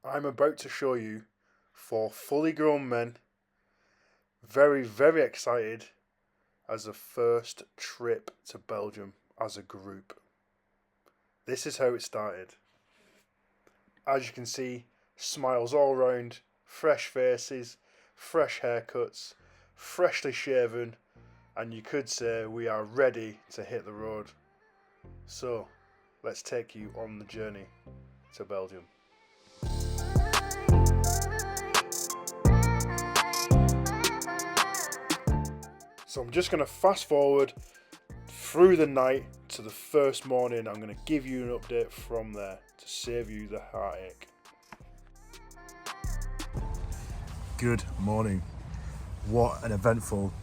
I'm about to show you four fully grown men, very, very excited as a first trip to Belgium as a group. This is how it started. As you can see, smiles all round, fresh faces, fresh haircuts, freshly shaven, and you could say we are ready to hit the road. So, let's take you on the journey to Belgium. So I'm just going to fast forward through the night to the first morning. I'm going to give you an update from there to save you the heartache. Good morning. What an eventful,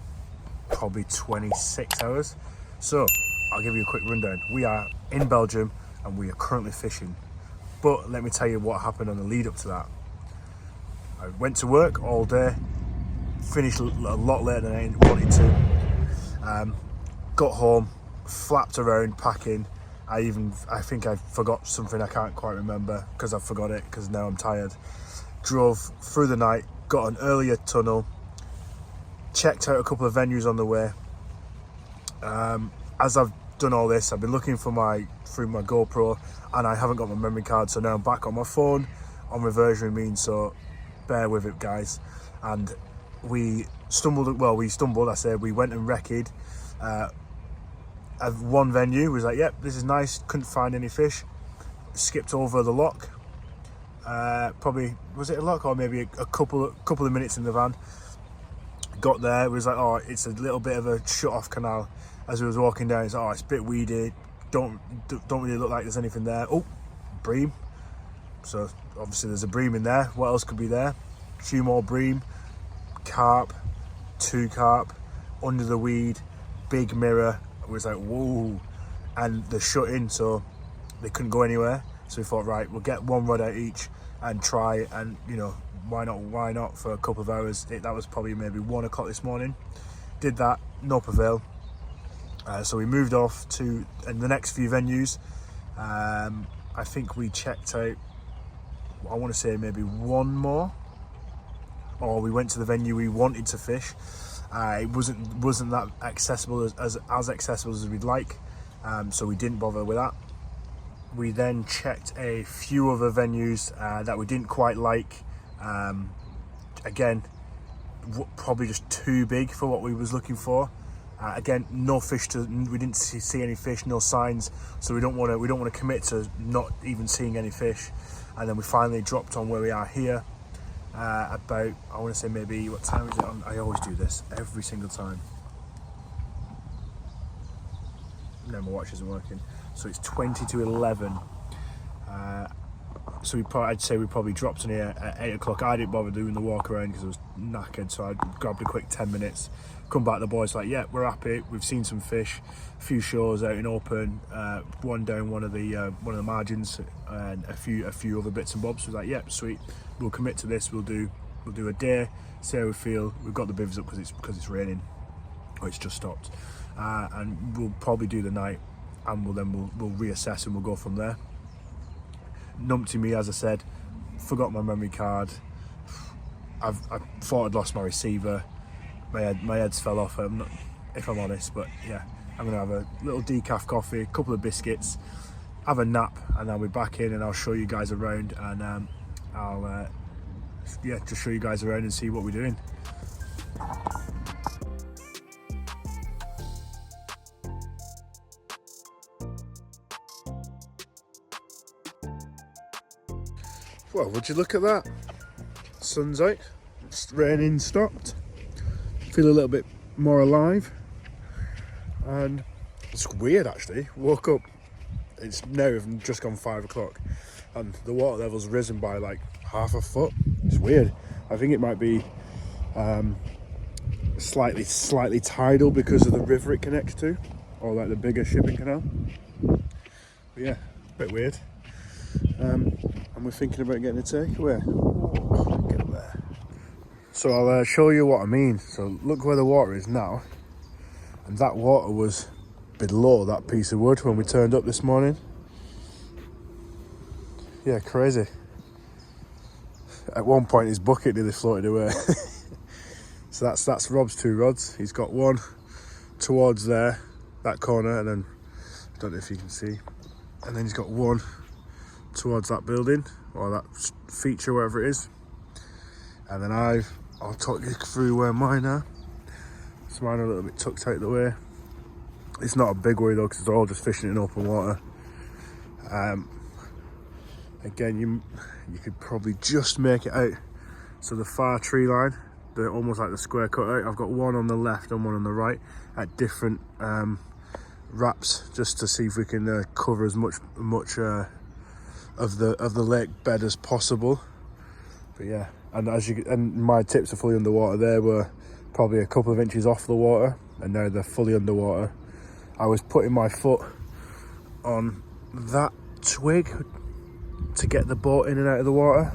probably 26 hours. So I'll give you a quick rundown. We are in Belgium and we are currently fishing. But let me tell you what happened on the lead up to that. I went to work all day, finished a lot later than I wanted to. Got home, flapped around packing. I think I forgot something I can't quite remember because I forgot it because now I'm tired. Drove through the night, got an earlier tunnel, checked out a couple of venues on the way. As I've done all this, I've been looking through my GoPro and I haven't got my memory card, so now I'm back on my phone on reversion means, so bear with it guys. And we stumbled, I said, we went and recce'd at one venue. Was like, yep, this is nice, couldn't find any fish. Skipped over the lock, probably, was it a lock or maybe a couple of minutes in the van. Got there, it was like, oh, it's a little bit of a shut off canal. As we was walking down, it's like, oh, it's a bit weedy, don't really look like there's anything there. Oh, bream. So obviously there's a bream in there. What else could be there? A few more bream, carp, 2 carp, under the weed, big mirror. It was like, whoa. And they're shut in, so they couldn't go anywhere. So we thought, right, we'll get one rod out each and try, and you know, why not for a couple of hours. That was probably maybe 1 o'clock this morning. Did that, no prevail. So we moved off to the next few venues. I think we checked out, I want to say maybe one more, or we went to the venue we wanted to fish. It wasn't that accessible as accessible as we'd like, so we didn't bother with that. We then checked a few other venues that we didn't quite like. Again, probably just too big for what we was looking for. Again, no fish we didn't see any fish, no signs, so we don't want to commit to not even seeing any fish. And then we finally dropped on where we are here. About, I want to say maybe, what time is it on? I always do this every single time. No, my watch isn't working. So it's 20 to 11. So I'd say we probably dropped in here at 8 o'clock. I didn't bother doing the walk around because I was knackered, so I grabbed a quick 10 minutes. Come back, the boys like, yeah, we're happy. We've seen some fish, a few shows out in open, one down one of the margins, and a few other bits and bobs. So we're like, yeah, sweet. We'll commit to this. We'll do a day. See how we feel. We've got the bivs up because it's raining, or it's just stopped, and we'll probably do the night, and we'll reassess and we'll go from there. Numpty me, as I said, forgot my memory card. I thought I'd lost my receiver. My head's fell off, if I'm honest, but yeah, I'm gonna have a little decaf coffee, a couple of biscuits, have a nap, and I'll be back in and I'll show you guys around, and I'll just show you guys around and see what we're doing. Well, would you look at that? Sun's out, it's raining stopped. Feel a little bit more alive, and it's weird actually. Woke up, it's now just gone 5 o'clock, and the water level's risen by like half a foot. It's weird. I think it might be slightly tidal because of the river it connects to, or like the bigger shipping canal. But yeah, a bit weird. And we're thinking about getting a takeaway. Get up there. So I'll show you what I mean. So look where the water is now, and that water was below that piece of wood when we turned up this morning. Yeah, crazy. At one point his bucket nearly floated away. So that's Rob's 2 rods. He's got one towards there, that corner, and then I don't know if you can see, and then he's got one towards that building or that feature, wherever it is. And then I'll talk you through where mine are. So mine are a little bit tucked out the way. It's not a big worry though, because it's all just fishing in open water. Again, you could probably just make it out. So the far tree line, they're almost like the square cutout. I've got one on the left and one on the right at different wraps, just to see if we can cover as much of the lake bed as possible. But yeah, and my tips are fully underwater. They were probably a couple of inches off the water, and now they're fully underwater. I was putting my foot on that twig to get the boat in and out of the water.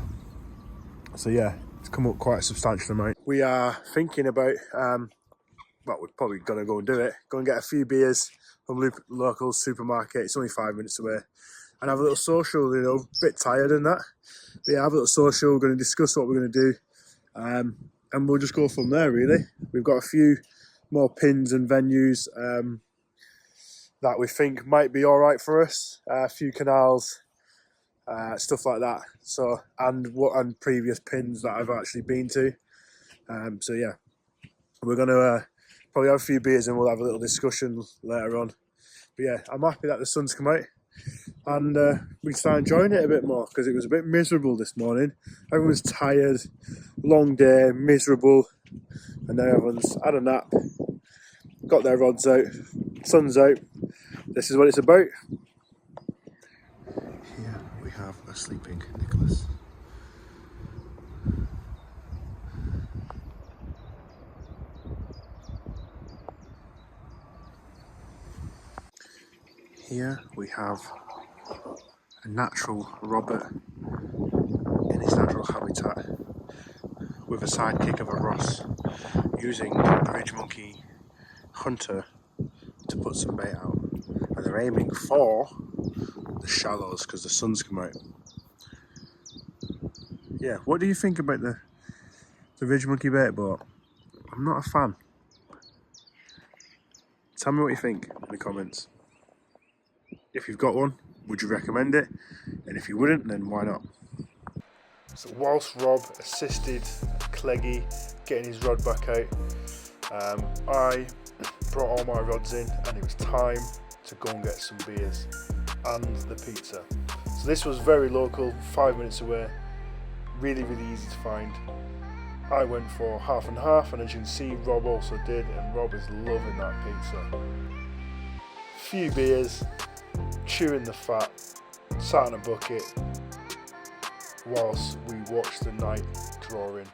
So yeah, it's come up quite a substantial amount. We are thinking about, well, we're probably gonna go and do it. Go and get a few beers from local supermarket. It's only 5 minutes away. And have a little social, you know, a bit tired and that. But yeah, have a little social, we're gonna discuss what we're gonna do. And we'll just go from there, really. We've got a few more pins and venues that we think might be all right for us. A few canals, stuff like that. So, and previous pins that I've actually been to. So yeah, we're gonna probably have a few beers and we'll have a little discussion later on. But yeah, I'm happy that the sun's come out and we can start enjoying it a bit more, because it was a bit miserable this morning. Everyone's tired, long day, miserable, and now everyone's had a nap, got their rods out, sun's out. This is what it's about. Here we have a sleeping Nicholas. Here we have a natural Robert in his natural habitat with a sidekick of a Ross, using the Ridge Monkey Hunter to put some bait out. And they're aiming for the shallows because the sun's come out. Yeah, what do you think about the Ridge Monkey bait boat? I'm not a fan. Tell me what you think in the comments. If you've got one, would you recommend it? And if you wouldn't, then why not? So whilst Rob assisted Cleggy getting his rod back out, I brought all my rods in, and it was time to go and get some beers and the pizza. So this was very local, 5 minutes away, really easy to find. I went for half and half, and as you can see, Rob also did, and Rob is loving that pizza. Few beers, chewing the fat, sat in a bucket whilst we watched the night draw in.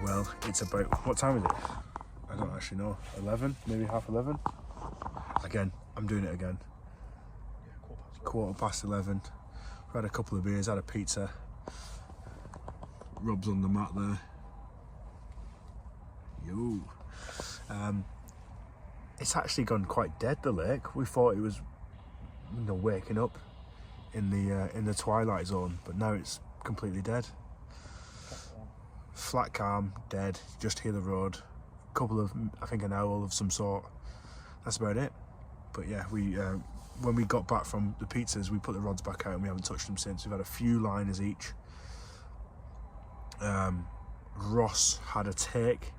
Well, it's about, what time is it? I don't actually know. 11, maybe half 11. Again, I'm doing it again. Quarter past 11. We had a couple of beers, had a pizza. Rob's on the mat there. Yo. It's actually gone quite dead, the lake. We thought it was, you know, waking up in the twilight zone, but now it's completely dead. Flat calm, dead. Just hear the road. Couple of, I think, an owl of some sort. That's about it. But yeah, we when we got back from the pizzas, we put the rods back out and we haven't touched them since. We've had a few liners each. Ross had a take,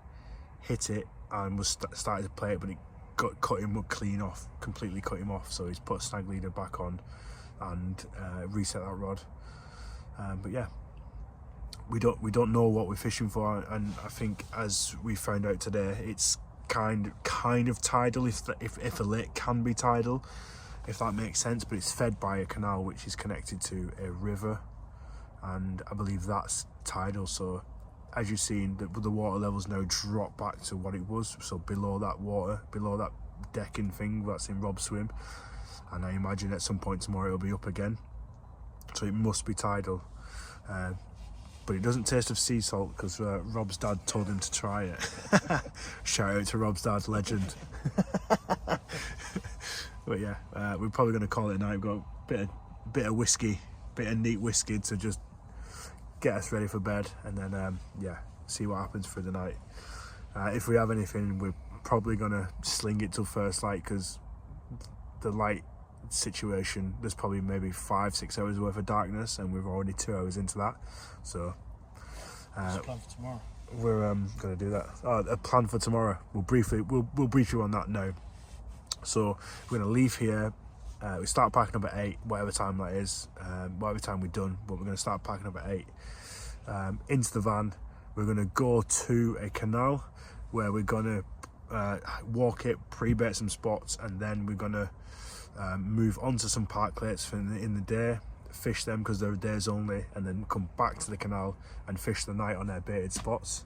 hit it, and was started to play it, but it cut him clean off, completely cut him off. So he's put a snag leader back on and reset that rod. But yeah, we don't know what we're fishing for, and I think, as we found out today, it's kind of tidal, if a lake can be tidal, if that makes sense. But it's fed by a canal which is connected to a river, and I believe that's tidal. So as you've seen, the water levels now drop back to what it was, so below that water, below that decking thing that's in Rob's swim, and I imagine at some point tomorrow it'll be up again, so it must be tidal. But it doesn't taste of sea salt, because Rob's dad told him to try it. Shout out to Rob's dad, legend. But yeah, we're probably going to call it a night. We've got a bit of whiskey, bit of neat whiskey to just get us ready for bed, and then yeah, see what happens for the night. If we have anything, we're probably going to sling it till first light, because the light situation, there's probably maybe 5-6 hours worth of darkness, and we're already 2 hours into that. So what's the plan for tomorrow? We're going to do that. A plan for tomorrow. We'll brief you on that now. So we're going to leave here. We start packing up at 8, whatever time that is, whatever time we're done. But we're going to start packing up at 8. Into the van. We're going to go to a canal where we're going to walk it, pre-bait some spots, and then we're going to move on to some parklets in the day, fish them because they're days only, and then come back to the canal and fish the night on their baited spots.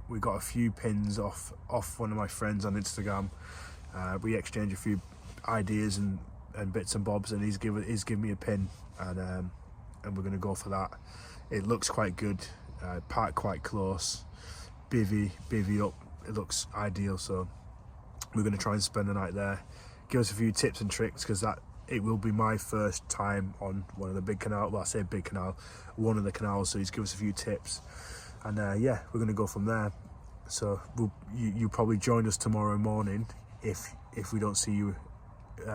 We got a few pins off one of my friends on Instagram. We exchanged a few ideas and bits and bobs, and he's given me a pin, and we're going to go for that. It looks quite good, parked quite close, bivvy up. It looks ideal, so we're going to try and spend the night there. Give us a few tips and tricks, because it will be my first time on one of the big canals. Well, I say big canal, one of the canals. So he's give us a few tips, and yeah, we're going to go from there. So you probably join us tomorrow morning if we don't see you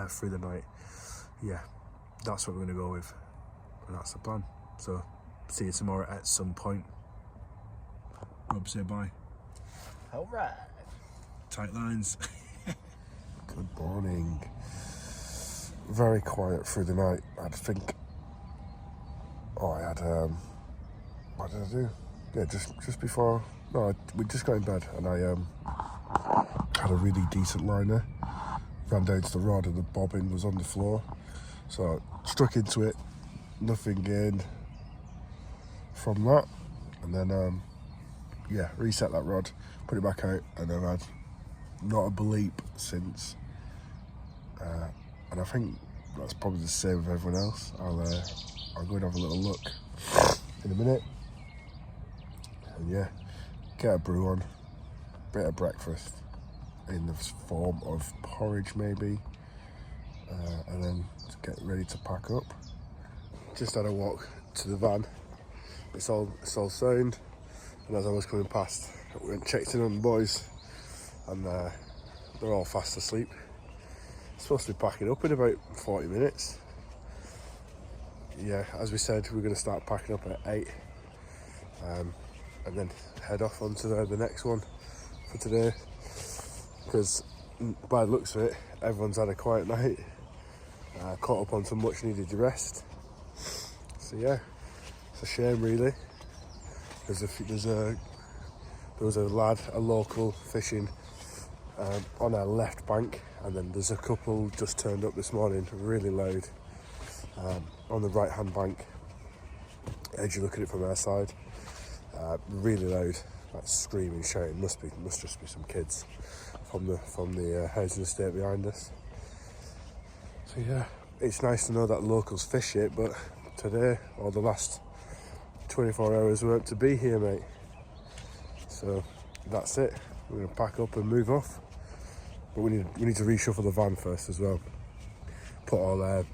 through the night. Yeah, that's what we're going to go with, and that's the plan. So see you tomorrow at some point. Rob, say bye. All right. Tight lines. Good morning. Very quiet through the night. I think. Oh, I had. What did I do? Yeah, just before. No, we just got in bed, and I had a really decent liner. Ran down to the rod, and the bobbin was on the floor, so I struck into it. Nothing gained from that, and then yeah, reset that rod, put it back out, and I've had not a bleep since. And I think that's probably the same with everyone else. I'll go and have a little look in a minute, and yeah, get a brew on, bit of breakfast in the form of porridge maybe, and then get ready to pack up. Just had a walk to the van. It's all sound, and as I was coming past, I went and checked in on the boys, and they're all fast asleep. Supposed to be packing up in about 40 minutes. Yeah, as we said, we're going to start packing up at 8, and then head off onto the next one for today, because by the looks of it, everyone's had a quiet night, caught up on some much needed rest. So yeah, it's a shame really, because there was a lad, a local, fishing on our left bank, and then there's a couple just turned up this morning, really loud, on the right hand bank, as you look at it from our side, really loud, like screaming, shouting. Must just be some kids from the housing estate behind us. So yeah, it's nice to know that locals fish it, but today, or the last 24 hours, weren't to be here, mate. So that's it, we're going to pack up and move off. But we need to reshuffle the van first as well. Put all our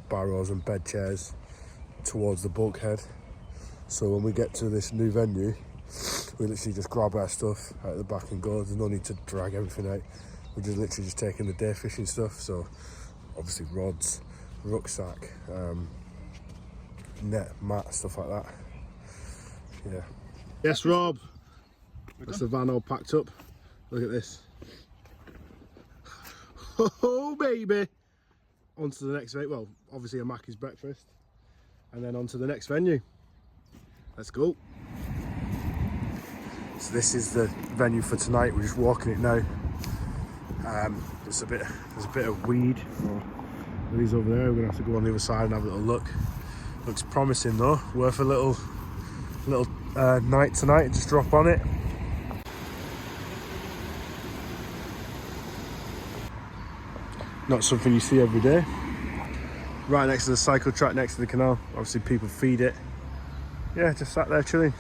barrows and bed chairs towards the bulkhead. So when we get to this new venue, we literally just grab our stuff out of the back and go. There's no need to drag everything out. We're just literally just taking the day fishing stuff. So obviously rods, rucksack, net, mat, stuff like that. Yeah. Yes, Rob. That's the van all packed up. Look at this. Oh baby! On to the next venue. Well, obviously a Mackey's breakfast, and then on to the next venue. Let's go. So this is the venue for tonight. We're just walking it now. There's a bit of weed. These over there. We're gonna have to go on the other side and have a little look. Looks promising though. Worth a little night tonight. Just drop on it. Not something you see every day. Right next to the cycle track, next to the canal. Obviously people feed it. Yeah, just sat there chilling.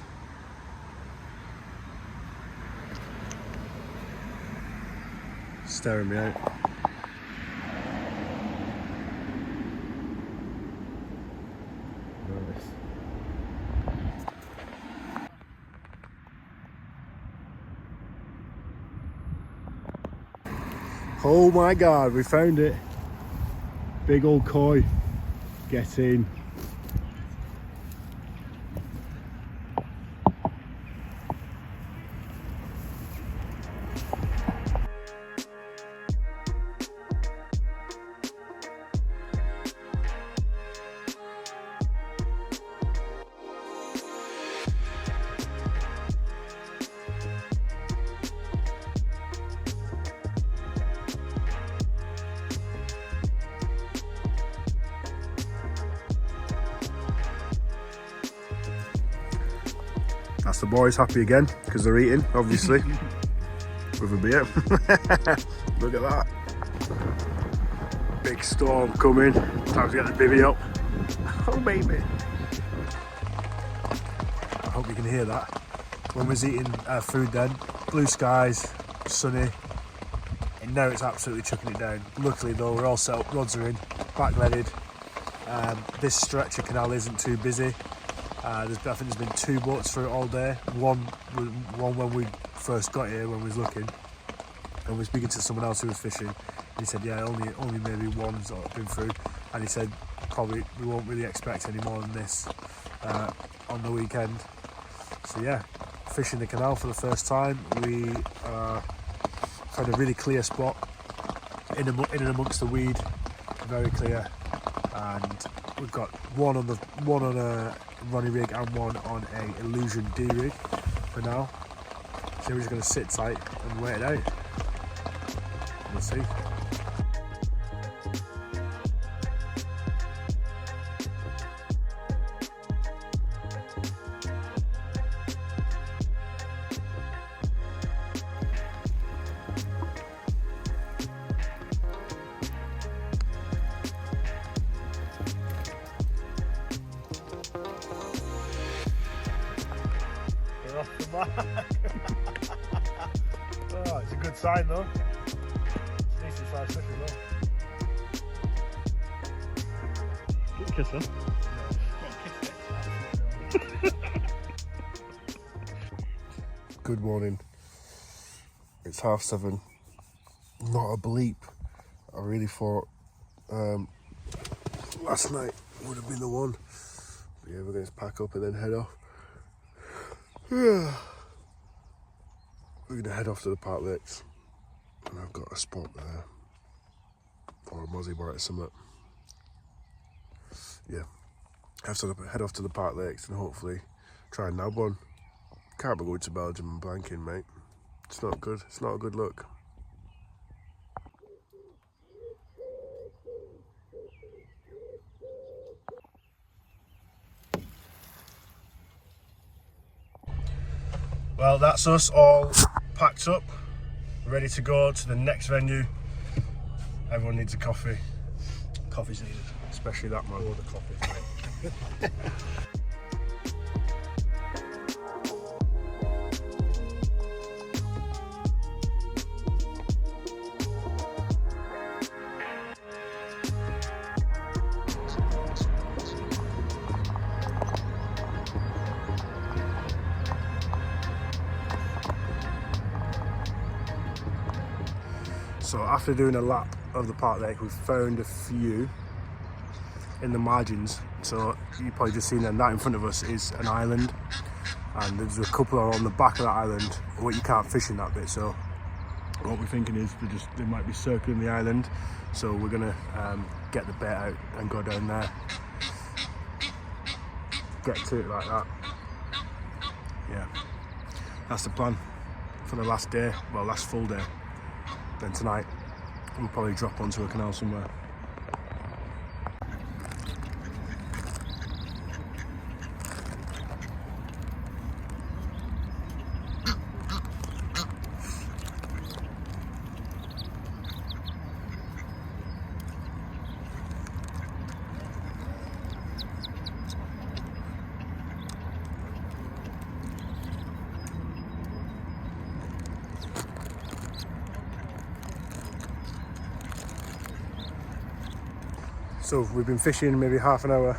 staring me out. Nice. Oh my god, we found it. Big old koi. Get in. That's the boys happy again because they're eating, obviously, with a beer. Look at that. Big storm coming. Time to get the bivvy up. Oh, baby. I hope you can hear that. When we was eating our food then, blue skies, sunny, and now it's absolutely chucking it down. Luckily though, we're all set up, rods are in, back-leaded. This stretch of canal isn't too busy. I think there's been 2 boats for it all day. One when we first got here, when we was looking, and we were speaking to someone else who was fishing. And he said, yeah, only maybe one's been through. And he said, probably we won't really expect any more than this on the weekend. So yeah, fishing the canal for the first time. We found a really clear spot in and amongst the weed, very clear, and we've got one on a Ronnie rig and one on a Illusion D rig for now. So we're just going to sit tight and wait it out. We'll see. Off the mark. Oh, it's a good sign though. It's decent sized fish as well. Get a kiss then. Good morning. It's 7:30. Not a bleep. I really thought last night would have been the one. But yeah, we're going to pack up and then head off. We're going to head off to the Park Lakes, and I've got a spot there for a mozzie bar or something. Yeah, I have to head off to the Park Lakes and hopefully try and nab one. Can't be going to Belgium and blanking, mate. It's not good. It's not a good look. Well, that's us all packed up, ready to go to the next venue. Everyone needs a coffee. Coffee's needed. Especially that man. All the coffee, mate. So after doing a lap of the Park Lake, we've found a few in the margins. So you've probably just seen them. That in front of us is an island, and there's a couple on the back of that island where you can't fish in that bit. So what we're thinking is they might be circling the island. So we're gonna get the bait out and go down there, get to it like that. Yeah, that's the plan for the last day. Well, last full day. Then tonight we'll probably drop onto a canal somewhere. So we've been fishing maybe half an hour.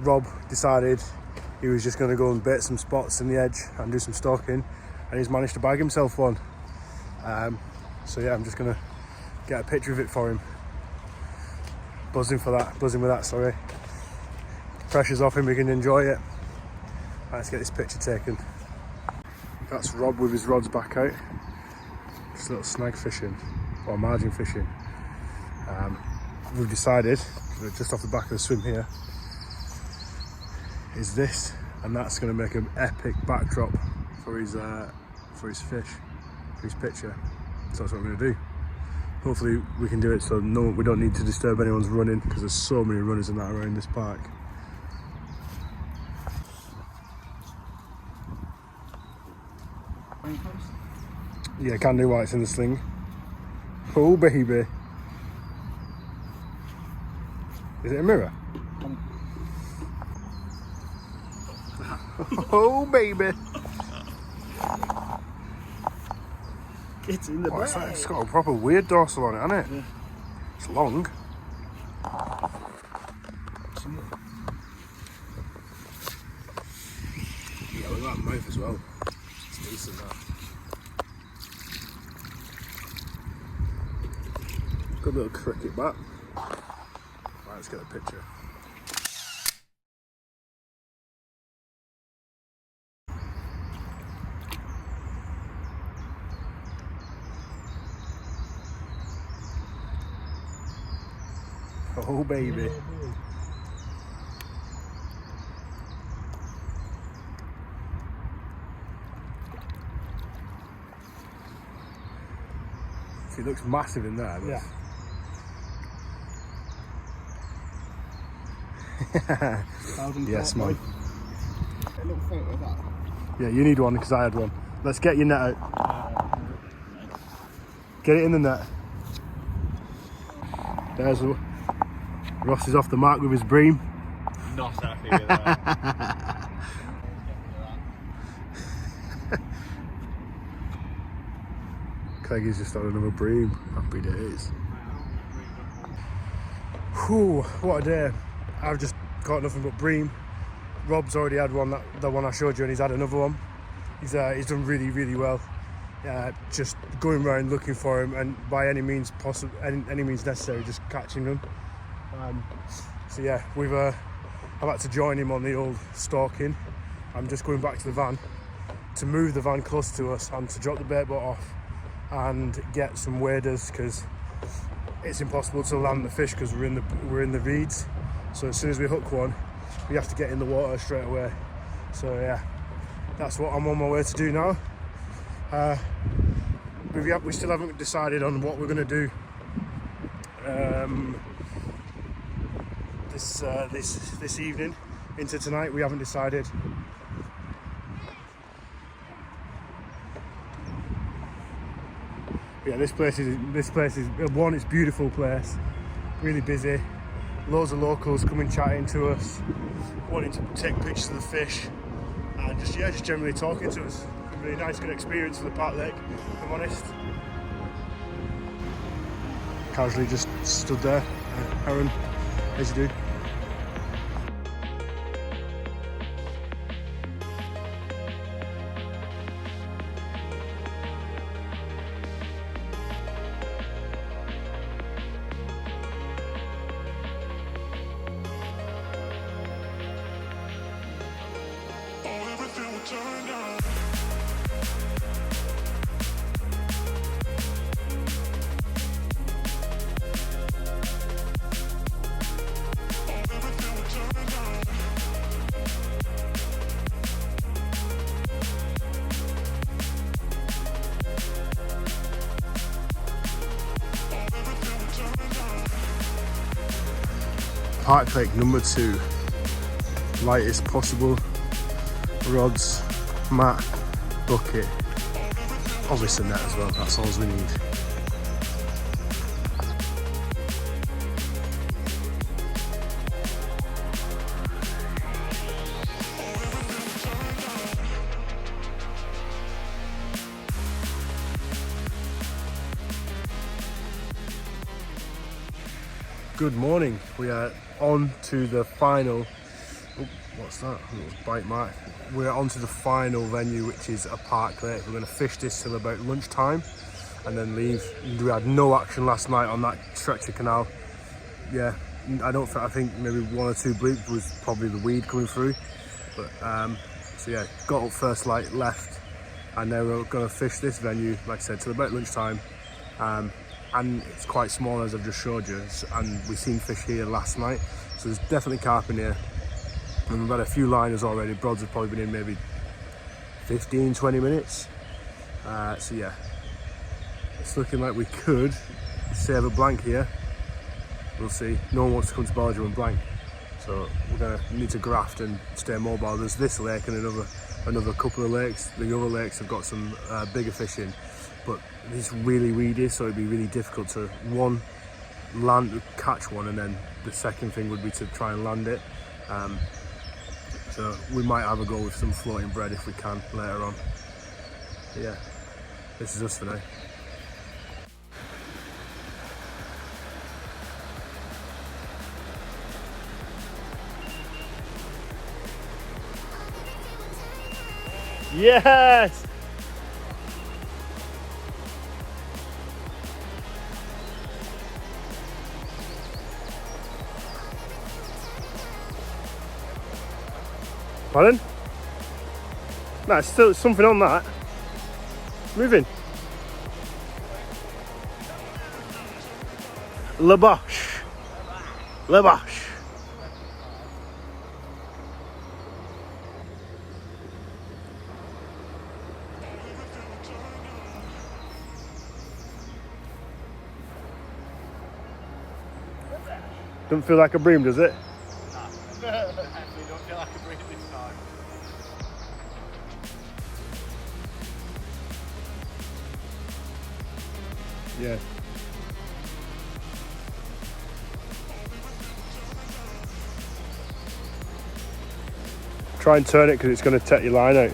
Rob decided he was just going to go and bait some spots in the edge and do some stalking, and he's managed to bag himself one. So yeah, I'm just going to get a picture of it for him. Buzzing with that, sorry. Pressure's off him, we can enjoy it. Let's get this picture taken. That's Rob with his rods back out. Just a little snag fishing, or margin fishing. We've decided, just off the back of the swim here, is this, and that's going to make an epic backdrop for his fish, for his picture. So that's what we're going to do. Hopefully we can do it so we don't need to disturb anyone's running, because there's so many runners and that around this park. Yeah, can do while it's in the sling. Oh baby. Is it a mirror? Oh baby. Get in the What's bag. that? It's got a proper weird dorsal on it, hasn't it? Yeah. It's long. Yeah, look at that mouth as well. It's decent, that. Good little cricket bat. Right, let's get a picture. Oh baby. See, it looks massive in there. But... Yeah. Yes, man. A little photo of that. Yeah, you need one because I had one. Let's get your net out. Get it in the net. There's Ross is off the mark with his bream. Not happy with that. Craigie's just on another bream. Happy days. Whew, what a day. I've just caught nothing but bream. Rob's already had one, the one I showed you, and he's had another one. He's done really, really well. Just going around looking for him, and by any means possible, any means necessary, just catching them. So yeah, I've had to join him on the old stalking. I'm just going back to the van to move the van close to us and to drop the bait boat off and get some waders, because it's impossible to land the fish because we're in the reeds. So as soon as we hook one, we have to get in the water straight away. So yeah, that's what I'm on my way to do now. We still haven't decided on what we're going to do this evening into tonight. We haven't decided. Yeah, this place is one. It's a beautiful place, really busy. Loads of locals coming chatting to us, wanting to take pictures of the fish, and just generally talking to us. Really nice, good experience for the Park Lake, if I'm honest. Casually just stood there. Aaron, as you do. Park Lake number 2, lightest possible, rods, mat, bucket, obviously net as well, that's all we need. Good morning. We are on to the final. Oh, what's that? A little bite mark. We're on to the final venue, which is a park lake. We're going to fish this till about lunchtime and then leave. We had no action last night on that stretch of canal. Yeah, I think maybe one or two bleeps was probably the weed coming through. But so yeah, got up first light, left, and now we're going to fish this venue, like I said, till about lunchtime. And it's quite small, as I've just showed you, and we've seen fish here last night, so there's definitely carp in here. And we've had a few liners already. Brods have probably been in maybe 15-20 minutes. So yeah, it's looking like we could save a blank here. We'll see. No one wants to come to Belgium and blank, so we're going to need to graft and stay mobile. There's this lake and another couple of lakes. The other lakes have got some bigger fish in, but it's really weedy, so it'd be really difficult to catch one, and then the second thing would be to try and land it. So we might have a go with some floating bread if we can later on. But yeah, this is us for now. Yes! Pardon? No, it's still something on that. It's moving. Le Bosch. Le Bosch. Doesn't feel like a bream, does it? Definitely don't feel like a breeze this time. Yeah. Try and turn it because it's going to take your line out.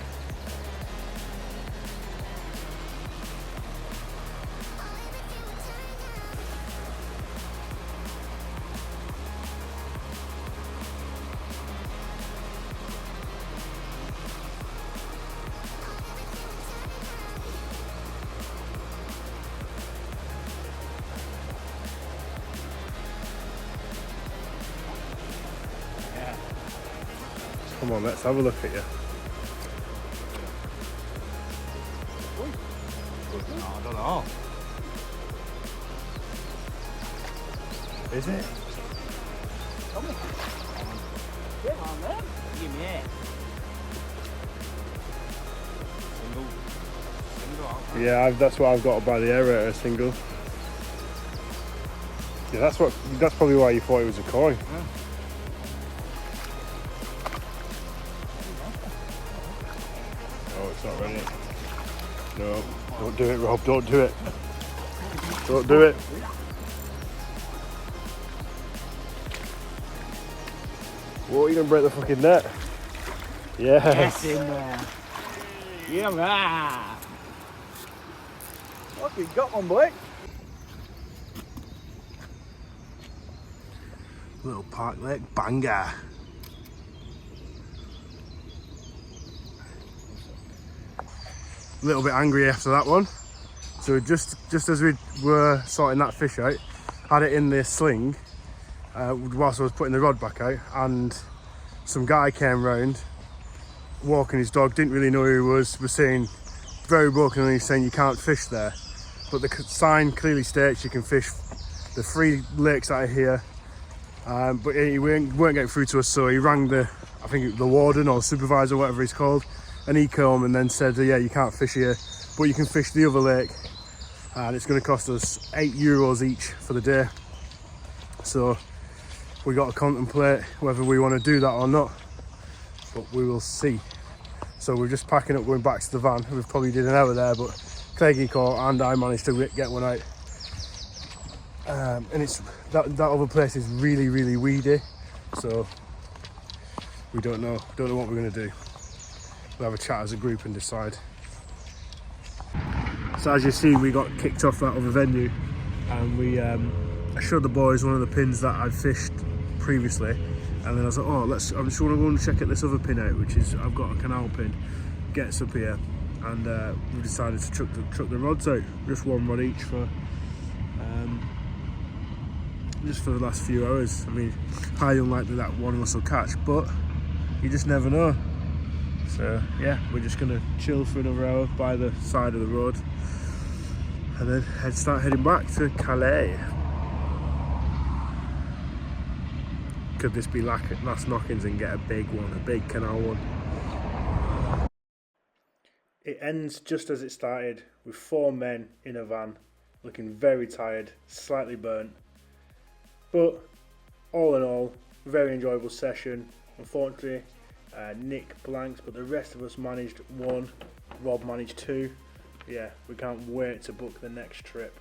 Come on, let's have a look at you. I don't know. Is it? Come on. Get on then. Give me it. Single. Yeah, that's what I've got by the aerator, single. Yeah, that's probably why you thought it was a koi. Yeah. Oh, it's not ready. No, don't do it, Rob, don't do it. Don't do it. What, are you gonna break the fucking net? Yes. Get in there. Yeah, man. Fucking got one, Blake. Little park lake banger. A little bit angry after that one. So just as we were sorting that fish out, had it in this sling whilst I was putting the rod back out, and some guy came round walking his dog, didn't really know who he was saying very brokenly, saying you can't fish there, but the sign clearly states you can fish the 3 lakes out of here. But he weren't getting through to us, so he rang the warden or supervisor, whatever he's called, and he came and then said, yeah, you can't fish here, but you can fish the other lake, and it's going to cost us €8 each for the day. So we got to contemplate whether we want to do that or not, but we will see. So we're just packing up, going back to the van. We've probably did an hour there, but Craigie caught and I managed to get one out. And it's that other place is really, really weedy, so we don't know what we're going to do. We'll have a chat as a group and decide. So as you see, we got kicked off that other venue, and we I showed the boys one of the pins that I'd fished previously, and then I was like, oh, I just want to go and check out this other pin out, which is, I've got a canal pin, gets up here, and we decided to chuck the rods out, just one rod each for just for the last few hours. I mean, highly unlikely that one of us will catch, but you just never know. So yeah, we're just gonna chill for another hour by the side of the road, and then start heading back to Calais. Could this be last knockings and get a big one, a big canal one? It ends just as it started, with 4 men in a van, looking very tired, slightly burnt. But all in all, very enjoyable session. Unfortunately, Nick blanked, but the rest of us managed 1. Rob managed 2. Yeah, we can't wait to book the next trip.